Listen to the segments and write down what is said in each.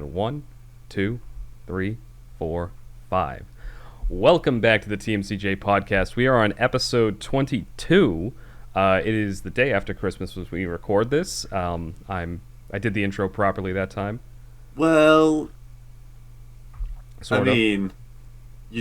And 1, 2, 3, 4, 5. Welcome back to the TMCJ podcast. We are on episode 22. It is the day after Christmas as we record this. I did the intro properly that time. Well, Sort of. you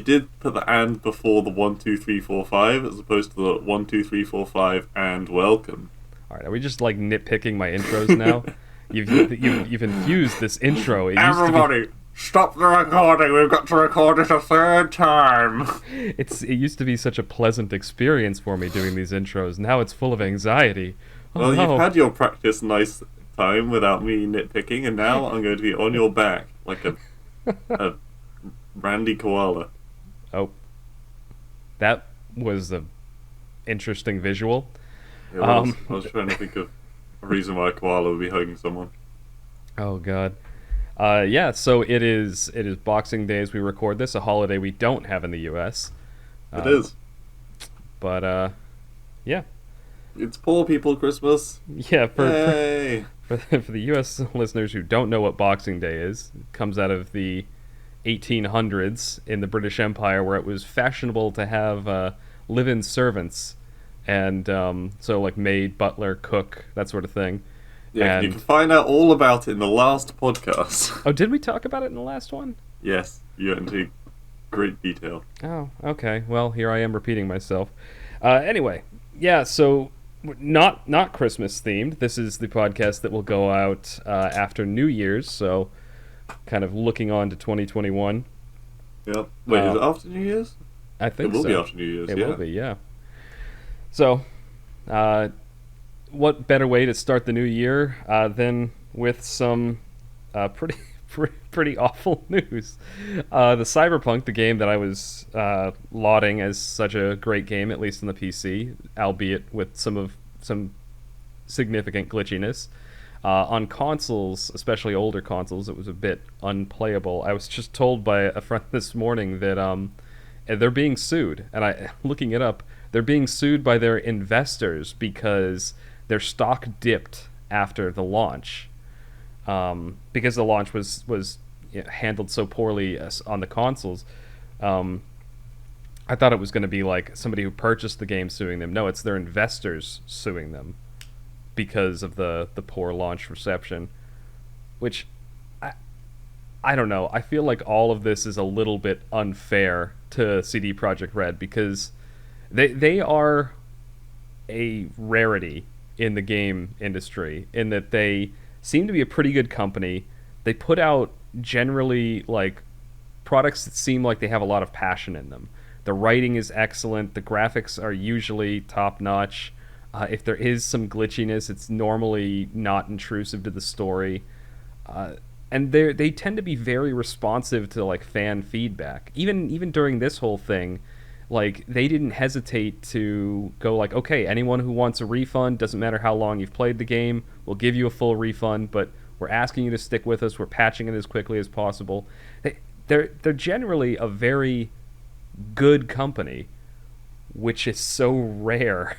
did put the "and" before the 1, 2, 3, 4, 5, as opposed to the 1, 2, 3, 4, 5 and welcome. All right, are we just like nitpicking my intros now? You've infused this intro. Everybody, stop the recording. We've got to record it a third time. It used to be such a pleasant experience for me doing these intros. Now it's full of anxiety. Well, you've had your practice nice time without me nitpicking, and now I'm going to be on your back like a randy koala. Oh, that was a interesting visual. I was trying to think of a reason why a koala would be hugging someone. Oh God. Yeah, so it is Boxing Day as we record this, a holiday we don't have in the U.S. It is. But, yeah. It's poor people Christmas. Yeah, Yay! for the U.S. listeners who don't know what Boxing Day is, it comes out of the 1800s in the British Empire, where it was fashionable to have live-in servants, and so like maid, butler, cook, that sort of thing. Yeah, and you can find out all about it in the last podcast. Oh, did we talk about it in the last one? Yes, you went into great detail. Oh, okay. Well, here I am repeating myself. Anyway, yeah, so not Christmas themed. This is the podcast that will go out after New Year's, so kind of looking on to 2021. Yep. Wait, is it after New Year's? I think it will so. be after New Year's, It yeah. will be, yeah. So, what better way to start the new year than with some pretty awful news? The Cyberpunk, the game that I was lauding as such a great game, at least on the PC, albeit with some significant glitchiness. On consoles, especially older consoles, it was a bit unplayable. I was just told by a friend this morning that they're being sued, and looking it up, they're being sued by their investors because their stock dipped after the launch, because the launch was handled so poorly on the consoles. I thought it was going to be like somebody who purchased the game suing them. No, it's their investors suing them because of the poor launch reception, which I don't know. I feel like all of this is a little bit unfair to CD Projekt Red, because they are a rarity in the game industry in that they seem to be a pretty good company. They put out generally like products that seem like they have a lot of passion in them. The writing is excellent. The graphics are usually top notch. If there is some glitchiness, it's normally not intrusive to the story. And they tend to be very responsive to like fan feedback. Even during this whole thing, like they didn't hesitate to go like, okay, anyone who wants a refund, doesn't matter how long you've played the game, we'll give you a full refund, but we're asking you to stick with us. We're patching it as quickly as possible. They're generally a very good company, which is so rare,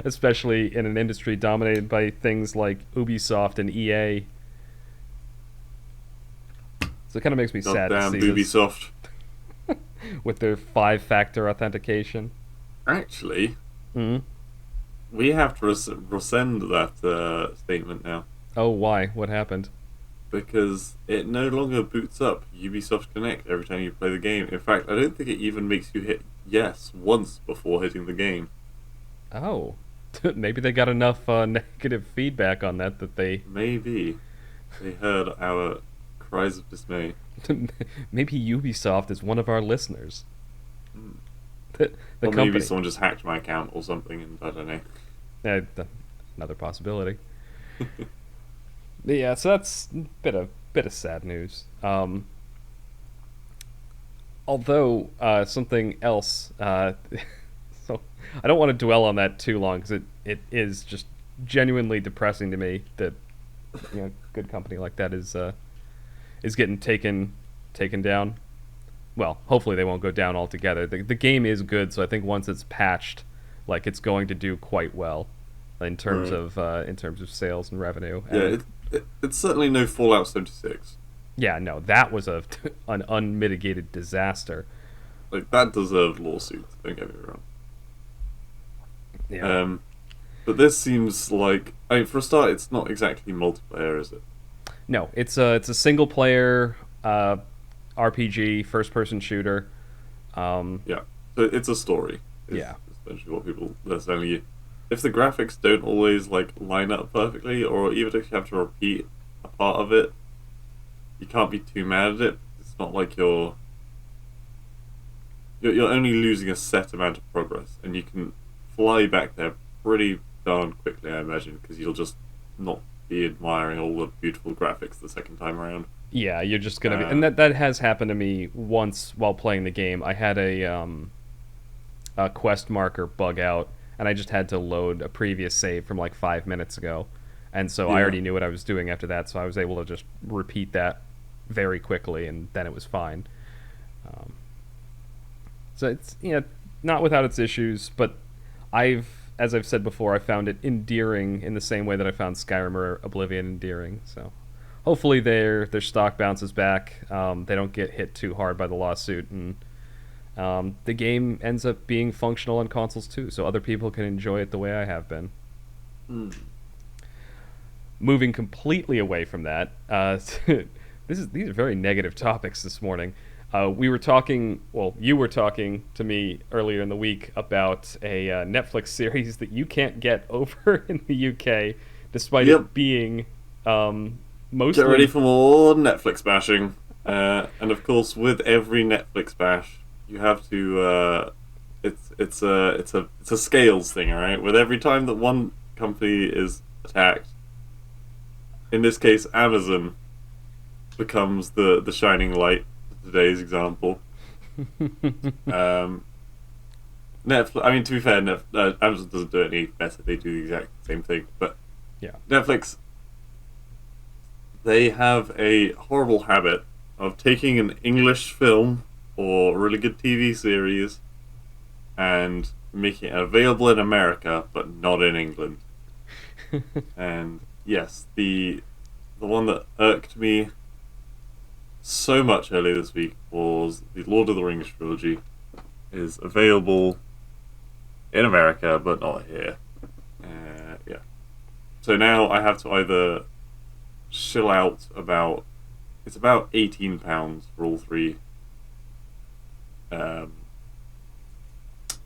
especially in an industry dominated by things like Ubisoft and EA. So it kind of makes me sad to see Ubisoft. this with their 5-factor authentication. Actually, Mm-hmm. we have to rescind that statement now. Oh, why? What happened? Because it no longer boots up Ubisoft Connect every time you play the game. In fact, I don't think it even makes you hit yes once before hitting the game. Oh, maybe they got enough negative feedback on that they... Maybe they heard our cries of dismay. Maybe Ubisoft is one of our listeners. The Or company. maybe someone just hacked my account or something, and I don't know. Another possibility. But yeah, so that's a bit of sad news. Although something else, so I don't want to dwell on that too long, because it is just genuinely depressing to me that good company like that is getting taken down. Well, hopefully they won't go down altogether. The game is good, so I think once it's patched, like it's going to do quite well in terms of sales and revenue. Yeah, it's certainly no Fallout 76. Yeah, no, that was an unmitigated disaster. Like that deserved lawsuits. Don't get me wrong. Yeah. Um, but this seems like, I mean, for a start, it's not exactly multiplayer, is it? No, it's a single player RPG first person shooter. Um, Yeah. So it's a story. Is yeah, essentially what people they're telling you. If the graphics don't always like line up perfectly, or even if you have to repeat a part of it, you can't be too mad at it. It's not like you're only losing a set amount of progress, and you can fly back there pretty darn quickly, I imagine, because you'll just not be admiring all the beautiful graphics the second time around. yeah, you're just gonna be, and Uh, that has happened to me once while playing the game. I had a quest marker bug out, and I just had to load a previous save from like 5 minutes ago, and so I yeah. already knew what I was doing after that, so I was able to just repeat that very quickly, and then it was fine. Um, so it's not without its issues, but as I've said before, I found it endearing in the same way that I found Skyrim or Oblivion endearing. So hopefully their stock bounces back. They don't get hit too hard by the lawsuit, and the game ends up being functional on consoles too, so other people can enjoy it the way I have been. Hmm. Moving completely away from that, these are very negative topics this morning. We were talking, well, you were talking to me earlier in the week about a Netflix series that you can't get over in the UK, despite Yep. it being Get ready mostly. for more Netflix bashing. And of course, with every Netflix bash, you have to. It's a scales thing, all right. With every time that one company is attacked, in this case, Amazon becomes the shining light. Today's example. Um, Netflix. I mean, to be fair, Amazon doesn't do it any better. They do the exact same thing, but Yeah. Netflix, they have a horrible habit of taking an English film or a really good TV series and making it available in America but not in England. And yes, the one that irked me so much earlier this week was the Lord of the Rings trilogy is available in America but not here. Yeah. So now I have to either shill out about it's about £18 for all three, um,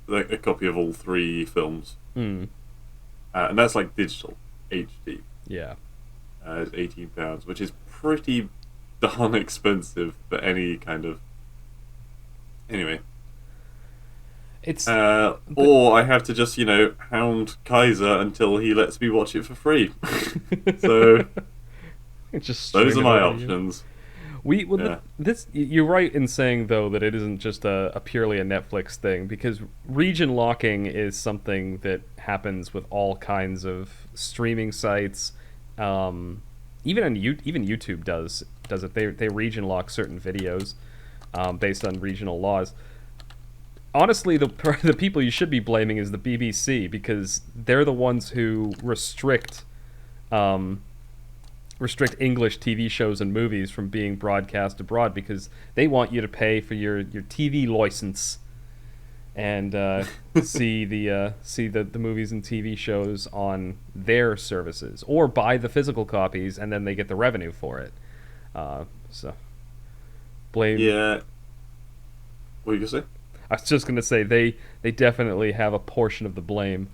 like a copy of all three films, Mm, and that's like digital HD. yeah. Is £18, which is pretty darn expensive for any kind of anyway. It's but Or I have to just hound Kaiser until he lets me watch it for free. So just those stream are it my over to you. options. Well, Yeah. this you're right in saying though that it isn't just a purely a Netflix thing, because region locking is something that happens with all kinds of streaming sites. Um, even YouTube does it. They region lock certain videos based on regional laws. Honestly, the the people you should be blaming is the BBC, because they're the ones who um, restrict English TV shows and movies from being broadcast abroad, because they want you to pay for your TV license and see the movies and TV shows on their services, or buy the physical copies and then they get the revenue for it. So blame. Yeah. What you gonna say? I was just gonna say they definitely have a portion of the blame.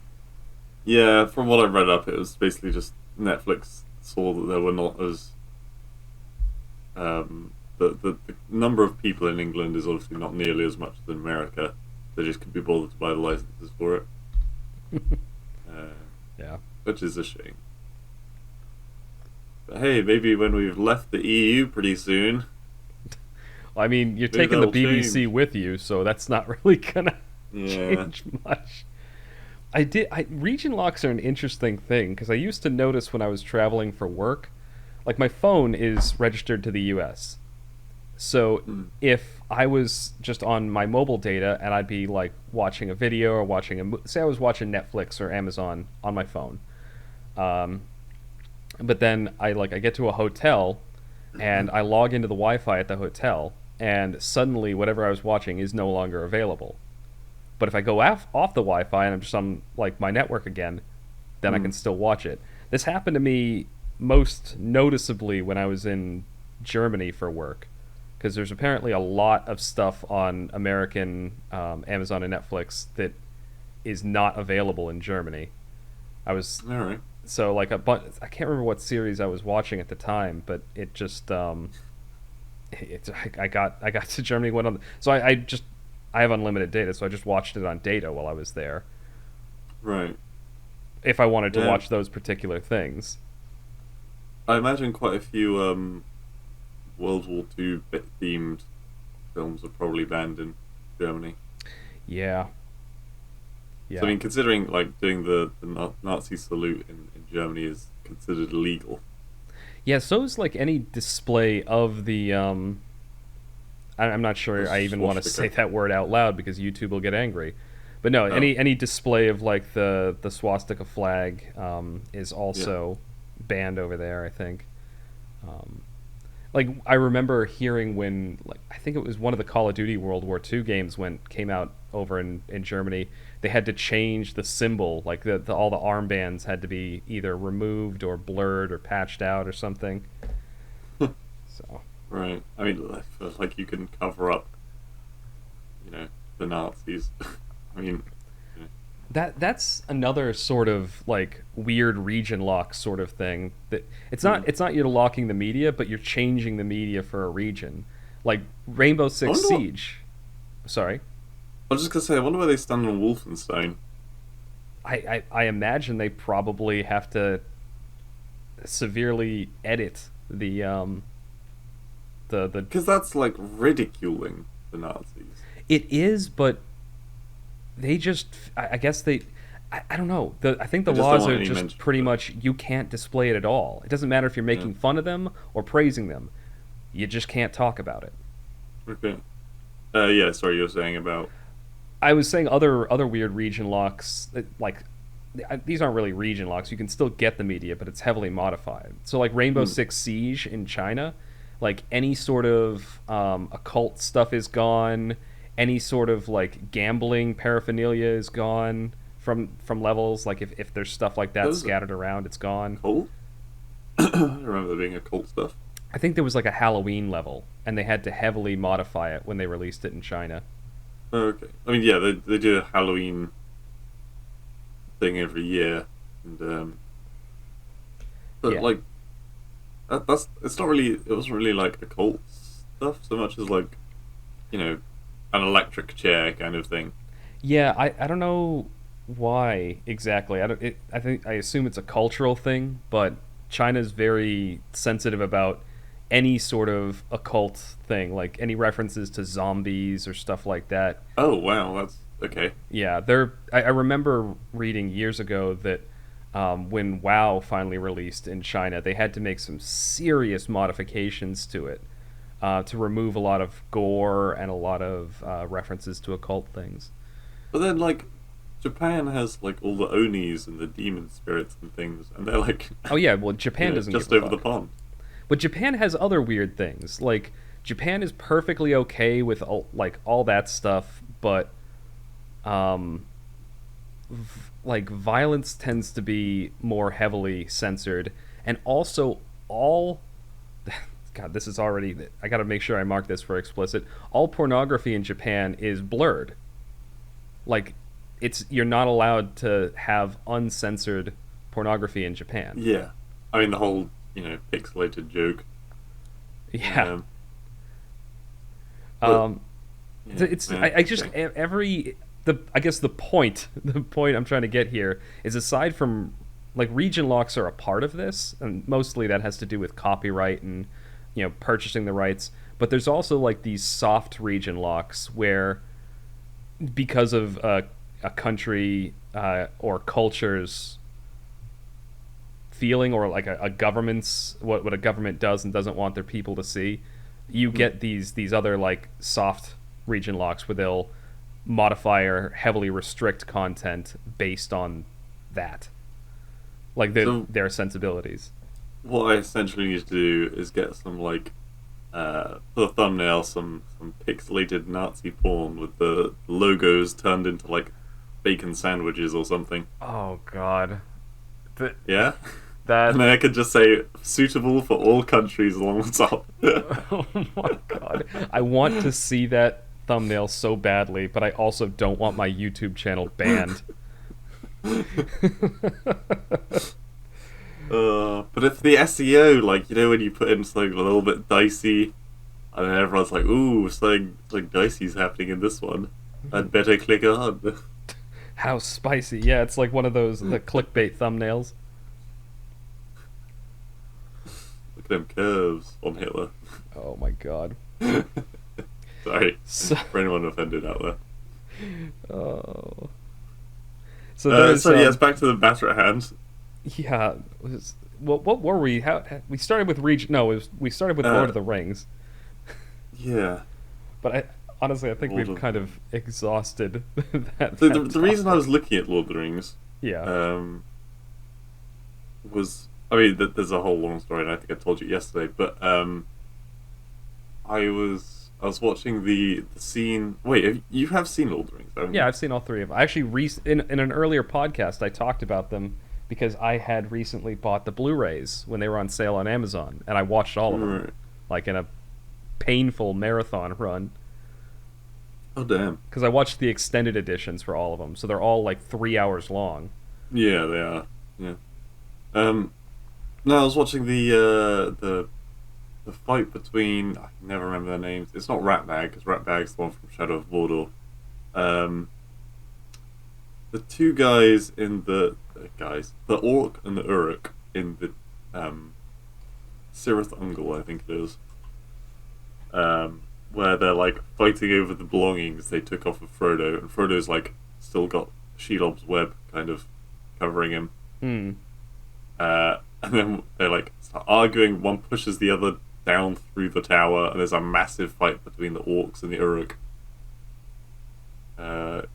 Yeah, from what I read up, it was basically just Netflix saw that there were not as the number of people in England is obviously not nearly as much as in America. They just could be bothered to buy the licenses for it, uh, Yeah. which is a shame. But hey, maybe when we've left the EU pretty soon, I mean, you're maybe taking the that'll BBC change. with you, so that's not really gonna Yeah. change much. Region locks are an interesting thing, because I used to notice when I was traveling for work, like my phone is registered to the US. So Mm. if I was just on my mobile data and I'd be like watching a video or watching say I was watching Netflix or Amazon on my phone, um, but then I get to a hotel and I log into the Wi-Fi at the hotel, and suddenly whatever I was watching is no longer available. But if I go off the Wi-Fi and I'm just on like my network again, then I Hmm. can still watch it. This happened to me most noticeably when I was in Germany for work, because there's apparently a lot of stuff on American Amazon and Netflix that is not available in Germany. I was All right. so like I can't remember what series I was watching at the time, but it just I got to Germany, went on, so I just I have unlimited data, so I just watched it on data while I was there Right. if I wanted to Yeah. watch those particular things. I imagine quite a few World War II themed films are probably banned in Germany. Yeah, So I yeah, mean, considering like doing the Nazi salute in Germany is considered illegal. yeah. So is like any display of the I'm not The sure I even want to say swastika. that word out loud because YouTube will get angry. But no, Oh, any display of like the swastika flag is yeah. also banned over there. I think. Um, like I remember hearing when like I think it was one of the Call of Duty World War II games when came out over in Germany. They had to change the symbol, like all the armbands had to be either removed or blurred or patched out or something. So Right. I mean, I feel like you can cover up, you know, the Nazis. I mean, you know, that's another sort of like weird region lock sort of thing. That hmm. it's not you're locking the media, but you're changing the media for a region. Like Rainbow I Six wonder what. Siege. Sorry, I was just gonna say, I wonder where they stand on Wolfenstein. I imagine they probably have to severely edit the Because that's like ridiculing the Nazis. it is, but they just I guess they I don't know. I think I the just don't laws want are any just mention of pretty it. much you can't display it at all. It doesn't matter if you're Yeah. making fun of them or praising them. You just can't talk about it. Okay. Yeah. Sorry, you were saying about. I was saying other weird region locks like these aren't really region locks. You can still get the media, but it's heavily modified. So like Rainbow Hmm. Six Siege in China, like any sort of occult stuff is gone. Any sort of like gambling paraphernalia is gone from levels. Like if there's stuff like That that was a scattered around, it's gone. cult. I don't remember there being a cult stuff. I think there was like a Halloween level, and they had to heavily modify it when they released it in China. Oh, okay. I mean, yeah, they do a Halloween thing every year, and but Yeah, like that's it's not really. It wasn't really like occult stuff so much as like you know an electric chair kind of thing. yeah. I don't know why exactly. I think I assume it's a cultural thing, but China's very sensitive about any sort of occult thing, like any references to zombies or stuff like that. Oh wow, that's okay. Yeah, they're. I remember reading years ago that when WoW finally released in China, they had to make some serious modifications to it to remove a lot of gore and a lot of references to occult things. But then like Japan has like all the onis and the demon spirits and things, and they're like Oh yeah, well Japan doesn't give just a over the fuck. pond. But Japan has other weird things. Like Japan is perfectly okay with all that stuff, but um, like violence tends to be more heavily censored, and also all. God, this is already. I got to make sure I mark this for explicit. All pornography in Japan is blurred. Like, it's you're not allowed to have uncensored pornography in Japan. Yeah, I mean the whole pixelated joke. Yeah. Um, but Um, yeah, it's yeah, I just okay. every the I guess the point the point I'm trying to get here is aside from like region locks are a part of this, and mostly that has to do with copyright and purchasing the rights. But there's also like these soft region locks where because of a country or culture's feeling or like a government's what a government does and doesn't want their people to see, you Hmm. get these other like soft region locks where they'll modify or heavily restrict content based on that, like So their sensibilities. what I essentially need to do is get some like for the thumbnail some pixelated Nazi porn with the logos turned into like bacon sandwiches or something. Oh God, that Yeah, and that. then I could just say suitable for all countries along the top. Oh my God, I want to see that thumbnail so badly, but I also don't want my YouTube channel banned. But if the SEO, like when you put in something a little bit dicey, and then everyone's like, "Ooh, something dicey's happening in this one," I'd better click on. Look How spicy! Yeah, it's like one of those the clickbait thumbnails. at them curves on Hitler. Oh my God. Sorry So, for anyone offended out there. oh. So there's So yes, back to the matter at hand. yeah. What were we? How we started with region? No, we started with Lord Uh, of the Rings. yeah. But honestly, I think Lord we've of kind of exhausted the that reason I topic. was looking at Lord of the Rings Yeah. um, was I mean there's a whole long story and I think I told you yesterday, but I was watching the scene. Wait, you have seen Lord of the Rings, haven't Yeah, you? I've seen all three of them. I actually, in an earlier podcast, I talked about them because I had recently bought the Blu-rays when they were on sale on Amazon, and I watched all of them, Right. like in a painful marathon run. Oh damn. Because I watched the extended editions for all of them, so they're all like 3 hours long. Yeah, they are. Yeah. Um. No, I was watching the fight between I can never remember their names. It's not Ratbag because Ratbag's the one from Shadow of Mordor. Um. The two guys in the Orc and the Uruk in the Cirith Ungol, I think it is. Where they're like fighting over the belongings they took off of Frodo, and Frodo's like still got Shelob's web kind of covering him. Hmm. And then they like start arguing. One pushes the other down through the tower, and there's a massive fight between the orcs and the Uruk. But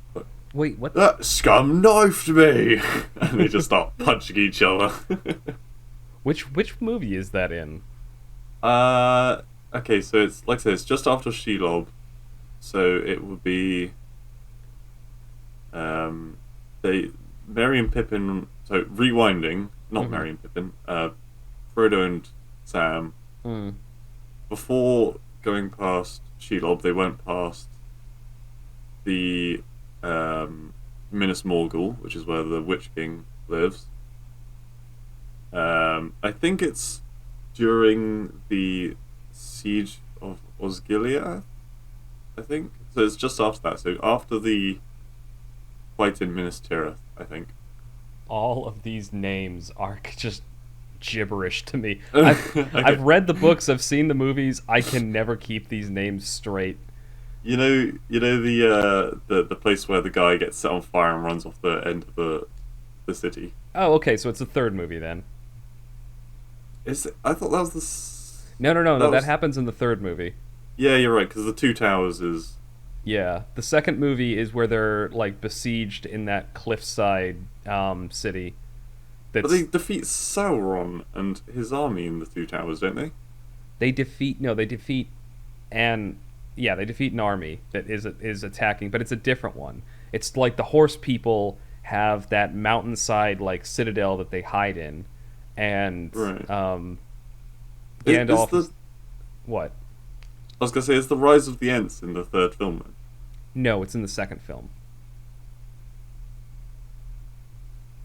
Wait, what? that scum knifed me, and they just start punching each other. Which movie is that in? Okay, so it's like I said, it's just after Shelob, so it would be they Merry and Pippin. So rewinding, not Mm-hmm. Merry and Pippin. Frodo and Sam Hmm. before going past Shelob, they went past the Minas Morgul, which is where the Witch King lives. I think it's during the siege of Osgiliath. I think so. It's just after that. So after the fight in Minas Tirith, I think. All of these names are just gibberish to me. I've Okay. read the books, I've seen the movies. I can never keep these names straight. You know the place where the guy gets set on fire and runs off the end of the city. Oh, okay, so it's the third movie then. I thought that was No, no, no, no. that That was happens in the third movie. yeah, you're right because the Two Towers is Yeah, the second movie is where they're like besieged in that cliffside city. but That's they defeat Sauron and his army in the Two Towers, don't they? they defeat. No, they defeat, and yeah, they defeat an army that is attacking, but it's a different one. It's like the horse people have that mountainside like citadel that they hide in, and Right. Is Gandalf the is what? I was gonna say is the Rise of the Ents in the third film then? No, it's in the second film.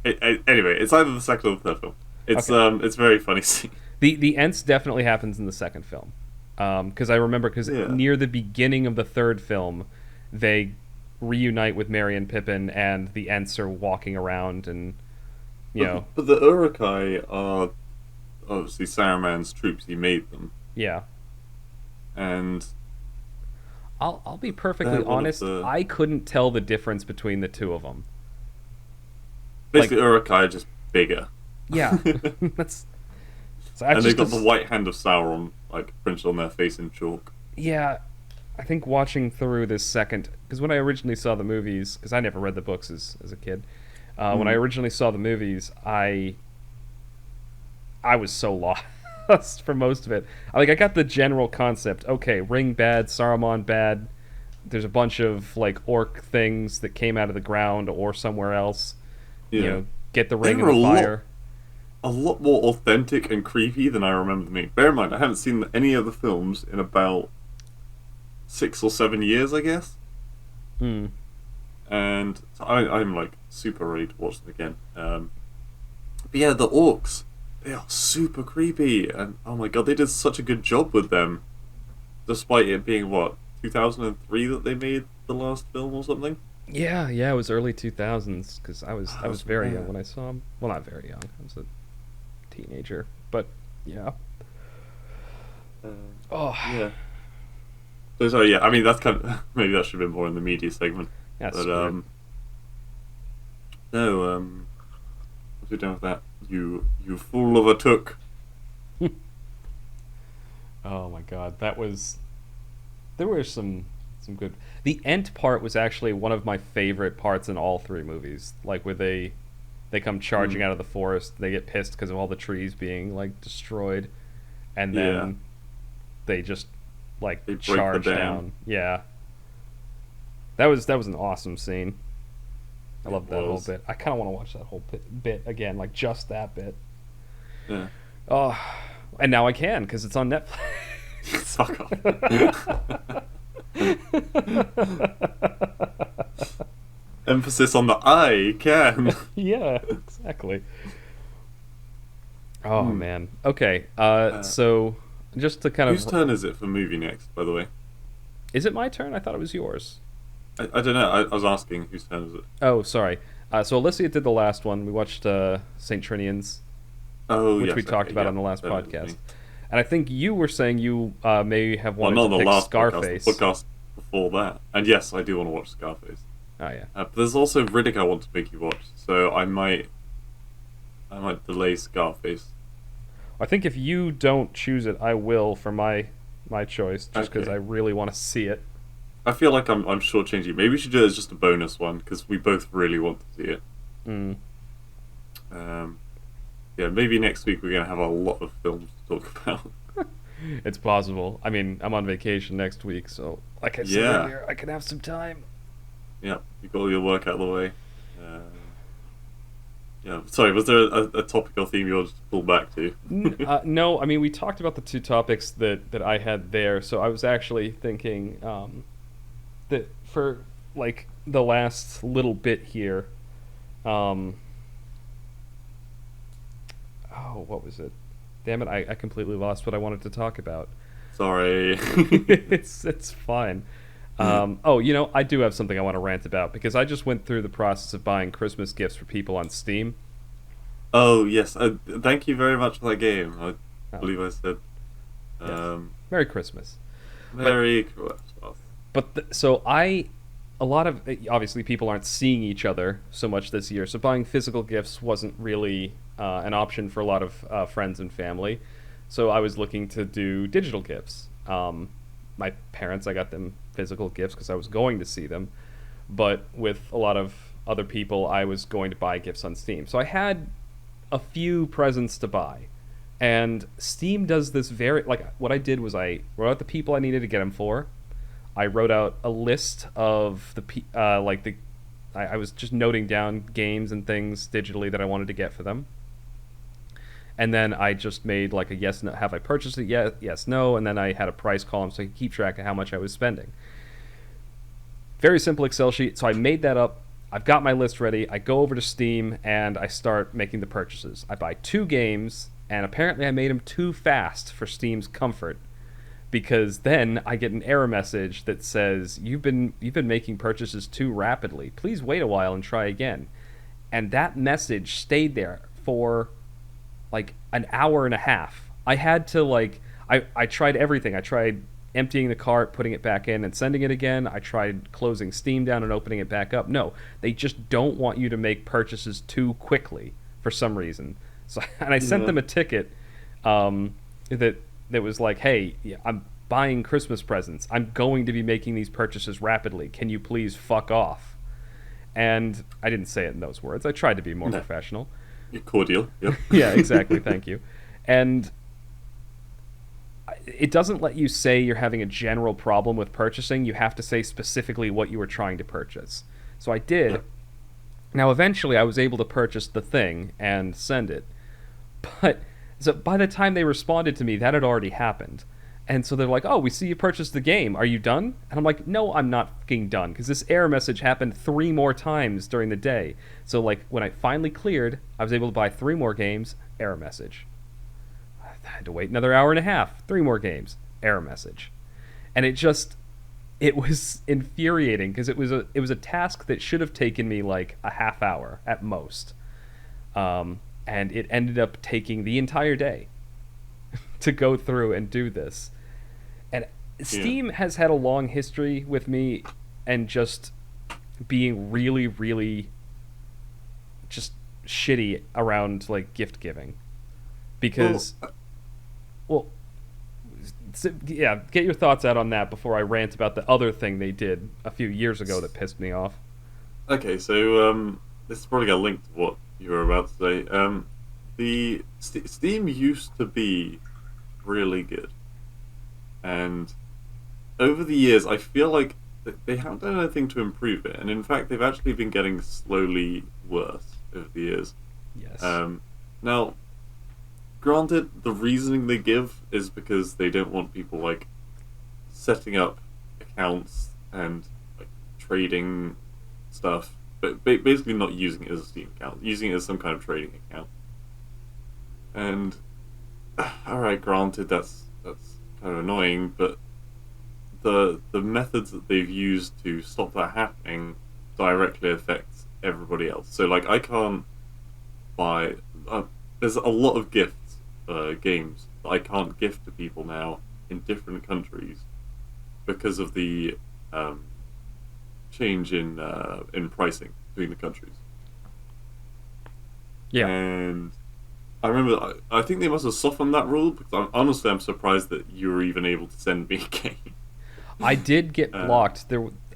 Anyway, it's either the second or the third film. Okay. It's very funny scene. The Ents definitely happens in the second film, because I remember because Yeah. near the beginning of the third film, they reunite with Merry and Pippin, and the Ents are walking around, and you know, But the Uruk-hai are obviously Saruman's troops. He made them, yeah. and I'll be perfectly they're one of honest. the I couldn't tell the difference between the two of them. basically Like, Uruk-hai are just bigger, yeah, that's so that's and they've just got the white hand of Sauron like printed on their face in chalk. yeah. I think watching through this second, because when I originally saw the movies, because I never read the books as a kid, when I Mm. originally saw the movies, I I was so lost for most of it. Like I got the general concept. Okay, Ring bad, Saruman bad. There's a bunch of like orc things that came out of the ground or somewhere else. You Yeah. know, get the They ring in were the fire. a lot more authentic and creepy than I remember them being. Bear in mind, I haven't seen any of the films in about 6 or 7 years, I guess. Hmm. And so I'm like super ready to watch them again. But yeah, the orcs, they are super creepy, and oh my god, they did such a good job with them, despite it being what 2003 that they made the last film or something. Yeah, yeah, it was early 2000s because I was Oh, very young man. when I saw him. Well, not very young. I was a teenager, but yeah. Oh, Yeah. So yeah, I mean that's kind of maybe that should have been more in the media segment, yeah, but screw it. no, what's we done with that? You fool of a took. Oh my god, that was there were some good. The Ent part was actually one of my favorite parts in all three movies. Like where they come charging Mm, out of the forest, they get pissed because of all the trees being like destroyed, and yeah, then they just like they break the charge dam. down. Yeah, that was an awesome scene. I It love that whole was. bit. I kind of want to watch that whole bit again, like just that bit. Yeah. Oh, and now I can because it's on Netflix. Fuck off. Emphasis on the I can. Yeah, exactly. Oh Hmm. man. Okay. Uh, So just to kind whose of, turn is it for movie next? By the way, is it my turn? I thought it was yours. I don't know. I was asking whose turn is it. Oh, sorry. So Alicia did the last one. We watched Saint Trinian's, Oh which we yes, talked okay, about yeah, on the last that is podcast. me. And I think you were saying you may have Well, wanted not to on the pick last podcast, the Scarface. podcast before that. And yes, I do want to watch Scarface. Oh yeah. But there's also Riddick I want to make you watch, so I might delay Scarface. I think if you don't choose it, I will for my choice, just because I Okay. really want to see it. I feel like I'm shortchanging you. Maybe we should do it as just a bonus one because we both really want to see it. Mm. Um, yeah, maybe next week we're gonna have a lot of films to talk about. It's possible. I mean, I'm on vacation next week, so like I said Yeah, earlier, I can have some time. yeah, you got all your work out of the way. Uh, yeah, sorry, was there a topic or theme you wanted to pull back to? No, I mean we talked about the two topics that I had there, so I was actually thinking that for like the last little bit here, um, oh, what was it? Damn it, I completely lost what I wanted to talk about. Sorry. It's fine. Oh, you know, I do have something I want to rant about because I just went through the process of buying Christmas gifts for people on Steam. Oh yes, thank you very much for that game. I Oh, believe I said. yes. Um, Merry Christmas. But Merry Christmas. so a lot of obviously people aren't seeing each other so much this year, so buying physical gifts wasn't really an option for a lot of friends and family. So I was looking to do digital gifts. My parents, I got them physical gifts because I was going to see them, but with a lot of other people, I was going to buy gifts on Steam. So I had a few presents to buy. And Steam does this very like what I did was I wrote out the people I needed to get them for. I wrote out a list of like the I was just noting down games and things digitally that I wanted to get for them. And then I just made like a yes no, have I purchased it yet, yes no, and then I had a price column so I could keep track of how much I was spending. Very simple Excel sheet. So I made that up. I've got my list ready. I go over to Steam and I start making the purchases. I buy two games, and apparently I made them too fast for Steam's comfort because then I get an error message that says you've been making purchases too rapidly. Please wait a while and try again. And that message stayed there for like an hour and a half. I had to like I tried everything. I tried emptying the cart, putting it back in and sending it again. I tried closing Steam down and opening it back up. No, they just don't want you to make purchases too quickly for some reason. So and I sent Yeah. them a ticket that was like, "Hey, yeah, I'm buying Christmas presents. I'm going to be making these purchases rapidly. Can you please fuck off?" And I didn't say it in those words. I tried to be more No, professional. you're cordial. Yep. Yeah, exactly. Thank you. And it doesn't let you say you're having a general problem with purchasing. You have to say specifically what you were trying to purchase. So I Yeah. did. Now, eventually, I was able to purchase the thing and send it. But so by the time they responded to me, that had already happened. And so they're like, "Oh, we see you purchased the game. Are you done?" And I'm like, "No, I'm not fucking done because this error message happened 3 more times during the day." So like when I finally cleared, I was able to buy 3 more games. Error message. I had to wait another hour and a half. 3 more games. Error message. And it was infuriating because it was a task that should have taken me like a half hour at most, and it ended up taking the entire day to go through and do this. And Yeah. Steam has had a long history with me and just being really, really just shitty around like gift giving Well, because well yeah, get your thoughts out on that before I rant about the other thing they did a few years ago that pissed me off. okay, so this is probably gonna link to what you were about to say. Steam used to be really good, and over the years, I feel like they haven't done anything to improve it, and in fact, they've actually been getting slowly worse over the years. Yes. Um, Now, granted, the reasoning they give is because they don't want people like setting up accounts and like trading stuff, but basically not using it as a Steam account, using it as some kind of trading account. And all right, granted, that's kind of annoying, but the methods that they've used to stop that happening directly affects everybody else. So like, I can't buy. There's a lot of gifts, games that I can't gift to people now in different countries because of the um, change in pricing between the countries. Yeah. And I remember, I think they must have softened that rule because I'm surprised that you were even able to send me a game. I did get Uh, blocked.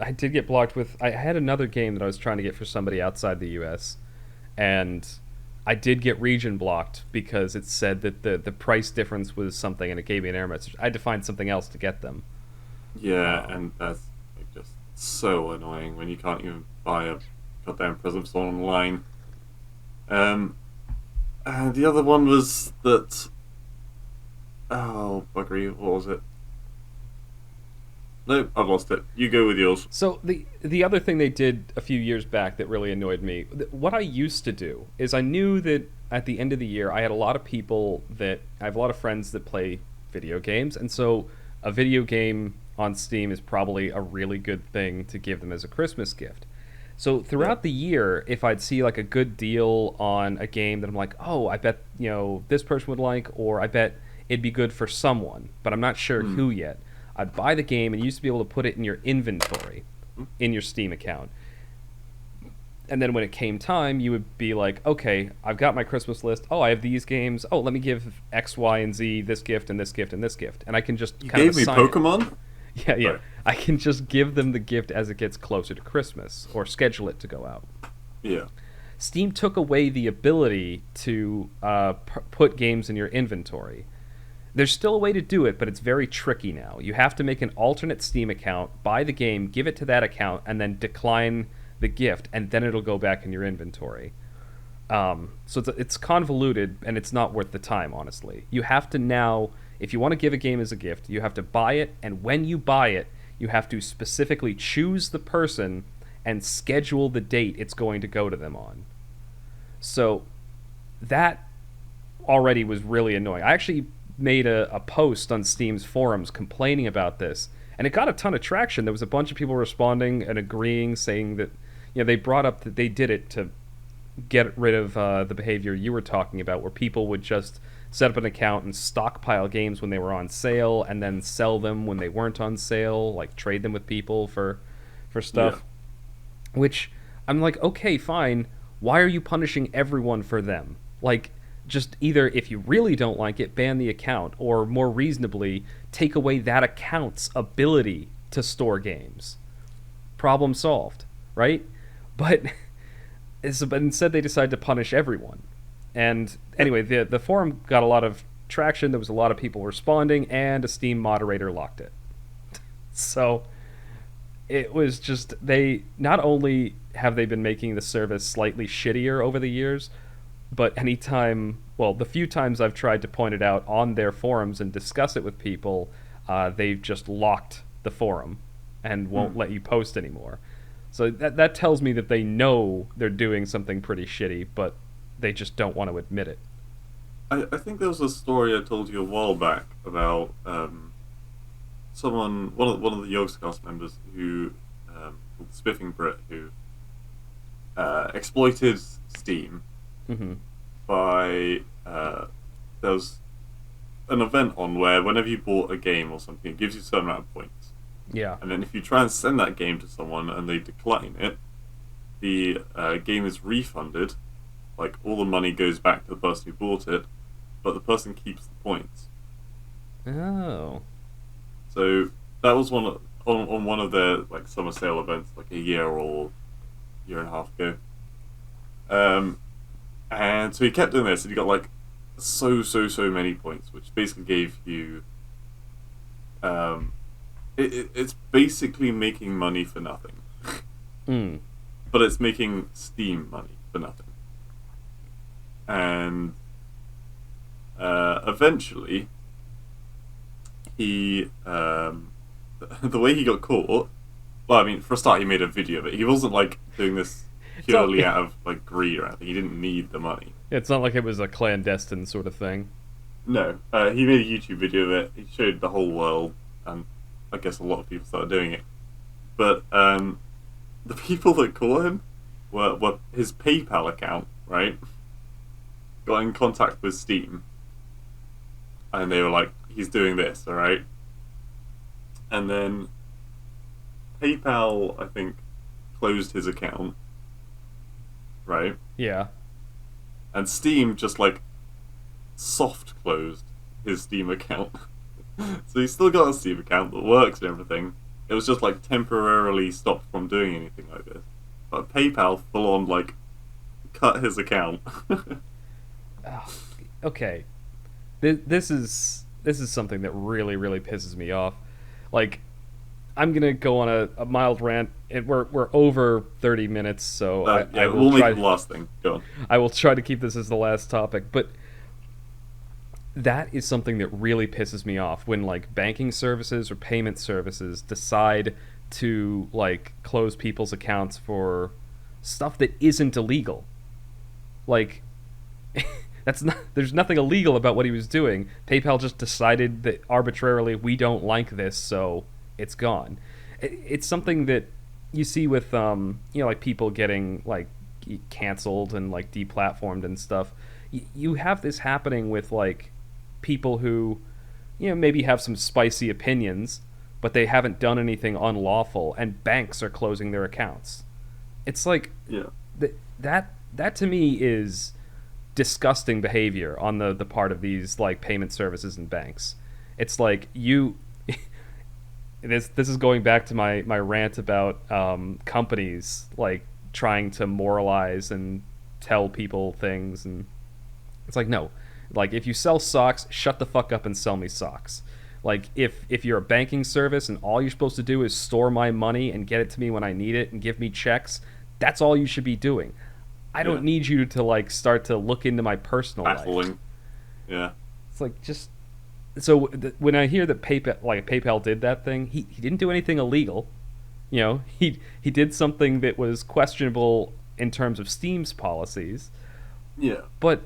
I did get blocked with. I had another game that I was trying to get for somebody outside the U.S. and I did get region blocked because it said that the price difference was something, and it gave me an error message. I had to find something else to get them. yeah, Um, and that's like, just so annoying when you can't even buy a goddamn present online. Um, and the other one was that. Oh, buggery, what was it? No, I've lost it. You go with yours. so the other thing they did a few years back that really annoyed me, what I used to do is I knew that at the end of the year I had a lot of people that I have a lot of friends that play video games, and so a video game on Steam is probably a really good thing to give them as a Christmas gift. So Yeah. throughout the year, if I'd see like a good deal on a game that I'm like, oh, I bet this person would like, or I bet it'd be good for someone, but I'm not sure Hmm. who yet. I'd buy the game and you used to be able to put it in your inventory in your Steam account. And then when it came time, you would be like, okay, I've got my Christmas list. Oh, I have these games. Oh, let me give X, Y, and Z this gift and this gift and this gift. And I can just You kind of gave me assign it. Pokemon? Yeah, yeah. Sorry. I can just give them the gift as it gets closer to Christmas or schedule it to go out. Yeah. Steam took away the ability to put games in your inventory. There's still a way to do it, but it's very tricky now. You have to make an alternate Steam account, buy the game, give it to that account, and then decline the gift, and then it'll go back in your inventory. So it's convoluted, and it's not worth the time, honestly. You have to now, if you want to give a game as a gift, you have to buy it, and when you buy it, you have to specifically choose the person and schedule the date it's going to go to them on. So that already was really annoying. I actually made a post on Steam's forums complaining about this, and it got a ton of traction. There was a bunch of people responding and agreeing, saying that they brought up that they did it to get rid of the behavior you were talking about, where people would just set up an account and stockpile games when they were on sale, and then sell them when they weren't on sale, like trade them with people for Yeah. stuff. Which I'm like, okay, fine. Why are you punishing everyone for them? Like, just either if you really don't like it, ban the account, or more reasonably, take away that account's ability to store games. Problem solved, right? But, but instead they decide to punish everyone. And anyway, the forum got a lot of traction. There was a lot of people responding, and a Steam moderator locked it. So it was just, they not only have they been making the service slightly shittier over the years, but anytime, well, the few times I've tried to point it out on their forums and discuss it with people, they've just locked the forum and won't let you post anymore. So that tells me that they know they're doing something pretty shitty, but they just don't want to admit it. I think there was a story I told you a while back about one of the Yogscast members who, called Spiffing Brit, who exploited Steam Mm-hmm. by there was an event on where whenever you bought a game or something, it gives you a certain amount of points. Yeah. And then if you try and send that game to someone and they decline it, the game is refunded. Like, all the money goes back to the person who bought it, but the person keeps the points. Oh. So that was on one of their like summer sale events, like a year or year and a half ago. And so he kept doing this, and he got like so many points, which basically gave you. It's basically making money for nothing. Mm. But it's making Steam money for nothing. And eventually, he the way he got caught. Well, I mean, for a start, he made a video of it. He wasn't like doing this purely out of like greed or anything. He didn't need the money. It's not like it was a clandestine sort of thing. No, he made a YouTube video of it. He showed the whole world, and I guess a lot of people started doing it. But the people that caught him were his PayPal account, right? Got in contact with Steam, and they were like, "He's doing this, all right." And then PayPal, I think, closed his account, right? Yeah. And Steam just like soft closed his Steam account. So he's still got a Steam account that works and everything. It was just like temporarily stopped from doing anything like this. But PayPal full on like cut his account. Oh, okay. This is something that really pisses me off. Like, I'm gonna go on a mild rant. We're over 30 minutes, so I will we'll try. make the last thing. Go on. I will try to keep this as the last topic, but that is something that really pisses me off when like banking services or payment services decide to like close people's accounts for stuff that isn't illegal. Like, there's nothing illegal about what he was doing. PayPal just decided that arbitrarily we don't like this, so it's gone. It's something that you see with like people getting like canceled and like deplatformed and stuff. You have this happening with like people who maybe have some spicy opinions, but they haven't done anything unlawful, and banks are closing their accounts. It's like that to me is disgusting behavior on the part of these like payment services and banks. It's like this is going back to my rant about companies like trying to moralize and tell people things, and it's like, no, like if you sell socks, shut the fuck up and sell me socks. Like if you're a banking service and all you're supposed to do is store my money and get it to me when I need it and give me checks, that's all you should be doing. I don't need you to like start to look into my personal life. Yeah. It's like, just so when I hear that PayPal did that thing, he didn't do anything illegal. He did something that was questionable in terms of Steam's policies. Yeah. But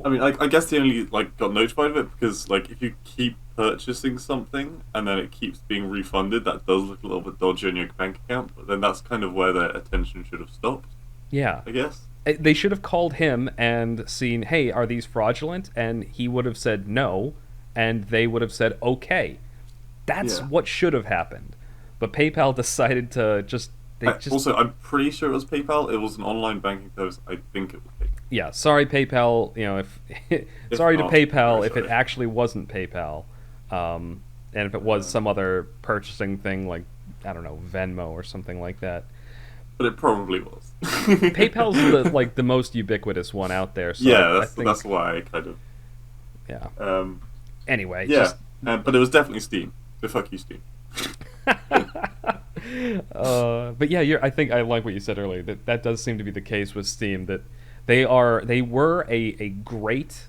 I mean, I guess they only like got notified of it because like if you keep purchasing something and then it keeps being refunded, that does look a little bit dodgy on your bank account. But then that's kind of where their attention should have stopped. Yeah. I guess. They should have called him and seen, hey, are these fraudulent? And he would have said no, and they would have said okay. That's what should have happened. But PayPal decided to just... Also, I'm pretty sure it was PayPal. It was an online banking service. I think it was PayPal. Yeah, sorry PayPal. Sorry to PayPal if it actually wasn't PayPal, and if it was some other purchasing thing like, I don't know, Venmo or something like that. But it probably was. PayPal's the most ubiquitous one out there. So yeah, that's why I kind of... Yeah. Um, Anyway, yeah, just but it was definitely Steam. So fuck you, Steam. but yeah, I think I like what you said earlier. That does seem to be the case with Steam. That they were a great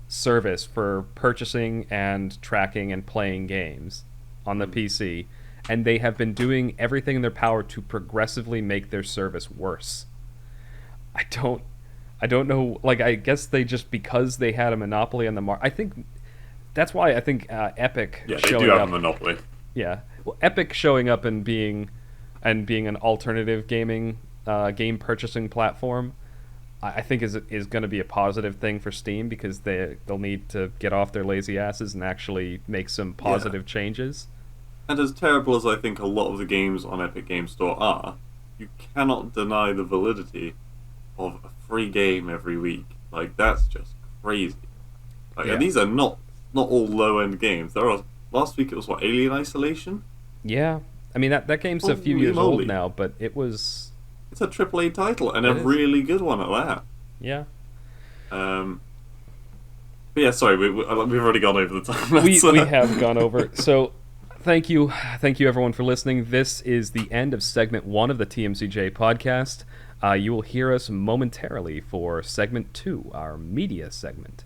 service for purchasing and tracking and playing games on the Mm. PC, and they have been doing everything in their power to progressively make their service worse. I don't I don't know. Like, I guess they just, because they had a monopoly on the market. I think that's why I think Epic Yeah, they do showing have a up. monopoly. Yeah, well, Epic showing up and being an alternative game purchasing platform, I think is going to be a positive thing for Steam, because they'll need to get off their lazy asses and actually make some Yeah. positive changes. And as terrible as I think a lot of the games on Epic Game Store are, you cannot deny the validity of a free game every week. Like, that's just crazy. Like, and Yeah, these are not all low end games. There are last week it was what, Alien Isolation? yeah. I mean, that game's a few Holy years old moly. now, but it was. It's a AAA title and a It is. really good one at that. Yeah. Um, but yeah, sorry, we've already gone over the time. We have gone over. So thank you everyone for listening. This is the end of segment 1 of the TMCJ podcast. You will hear us momentarily for segment 2, our media segment.